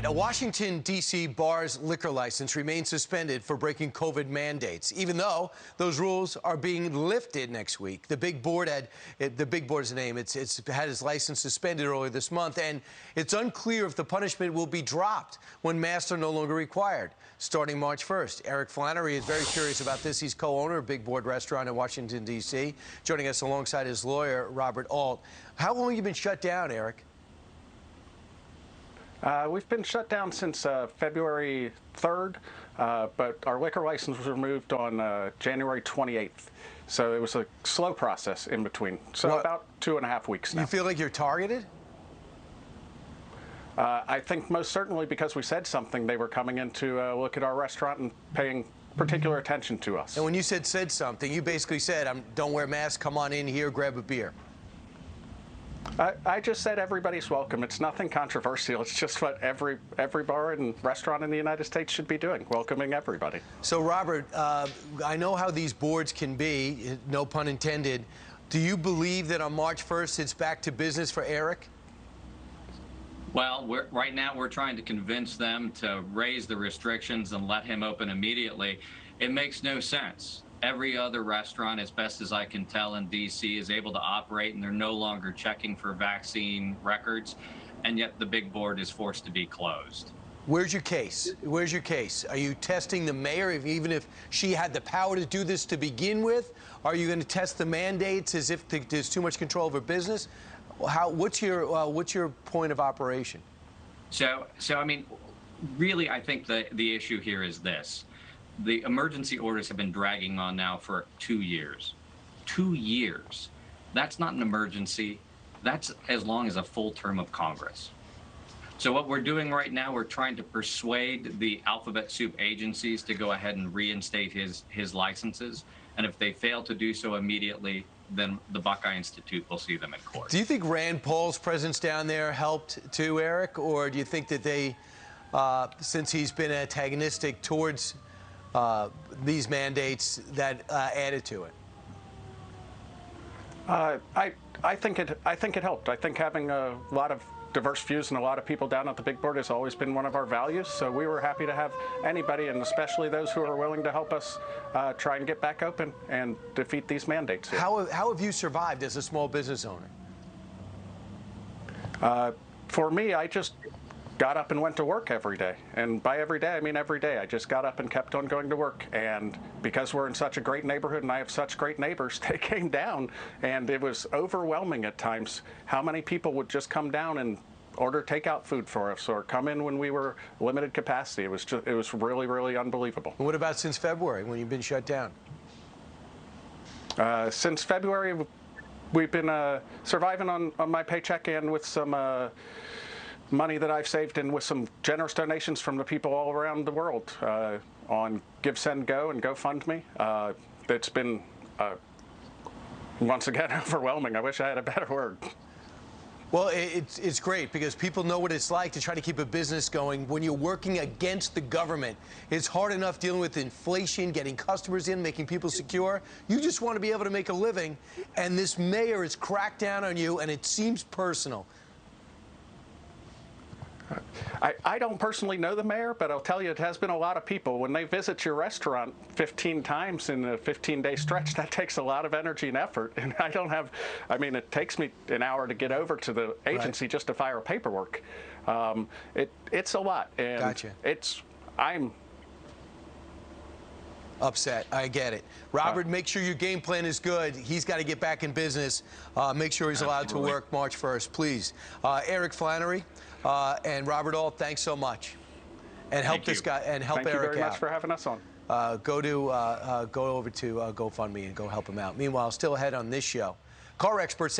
A Washington, D.C. bar's liquor license remains suspended for breaking COVID mandates, even though those rules are being lifted next week. The big board the big board's name. It's had its license suspended earlier this month, and it's unclear if the punishment will be dropped when masks are no longer required, starting March 1st. Eric Flannery is very curious about this. He's co-owner of Big Board Restaurant in Washington, D.C., joining us alongside his lawyer, Robert Alt. How long have you been shut down, Eric? We've been shut down since February 3rd, but our liquor license was removed on January 28th. So it was a slow process in between. So about 2.5 weeks now. You feel like you're targeted? I think most certainly because we said something, they were coming in to look at our restaurant and paying particular attention to us. And when you said something, you basically said, don't wear masks, come on in here, grab a beer. I just said everybody's welcome. It's nothing controversial. It's just what every bar and restaurant in the United States should be doing, welcoming everybody. So, Robert, I know how these boards can be, no pun intended. Do you believe that on March 1st it's back to business for Eric? Well, right now we're trying to convince them to raise the restrictions and let him open immediately. It makes no sense. Every other restaurant, as best as I can tell in D.C., is able to operate, and they're no longer checking for vaccine records, and yet the big board is forced to be closed. Where's your case? Where's your case? Are you testing the mayor, even if she had the power to do this to begin with? Are you going to test the mandates as if there's too much control over business? What's your point of operation? So I mean, really, I think the issue here is this. The emergency orders have been dragging on now for 2 years. 2 years. That's not an emergency. That's as long as a full term of Congress. So what we're doing right now, we're trying to persuade the alphabet soup agencies to go ahead and reinstate his licenses. And if they fail to do so immediately, then the Buckeye Institute will see them in court. Do you think Rand Paul's presence down there helped too, Eric? Or do you think that they, since he's been antagonistic towards these mandates, that added to it? I think it helped. I think having a lot of diverse views and a lot of people down at the big board has always been one of our values. So we were happy to have anybody, and especially those who are willing to help us try and get back open and defeat these mandates. How have you survived as a small business owner? For me, I just got up and went to work every day. And by every day, I mean every day. I just got up and kept on going to work. And because we're in such a great neighborhood and I have such great neighbors, they came down, and it was overwhelming at times how many people would just come down and order takeout food for us or come in when we were limited capacity. It was really, really unbelievable. And what about since February, when you've been shut down? Since February, we've been surviving on my paycheck and with some money that I've saved and with some generous donations from the people all around the world on Give, Send, Go and GoFundMe. It's been, once again, overwhelming. I wish I had a better word. Well, it's great because people know what it's like to try to keep a business going when you're working against the government. It's hard enough dealing with inflation, getting customers in, making people secure. You just want to be able to make a living, and this mayor has cracked down on you, and it seems personal. I don't personally know the mayor, but I'll tell you it has been a lot of people. When they visit your restaurant 15 times in a 15-day stretch, that takes a lot of energy and effort. And I mean, it takes me an hour to get over to the agency just to file paperwork. It's a lot. And gotcha. I'm upset. I get it. Robert, make sure your game plan is good. He's got to get back in business. Make sure he's allowed to work March 1st, please. Eric Flannery and Robert Alt, thanks so much. And help this guy and help Eric out. Thank you very much for having us on. Go over to GoFundMe and go help him out. Meanwhile, still ahead on this show, car experts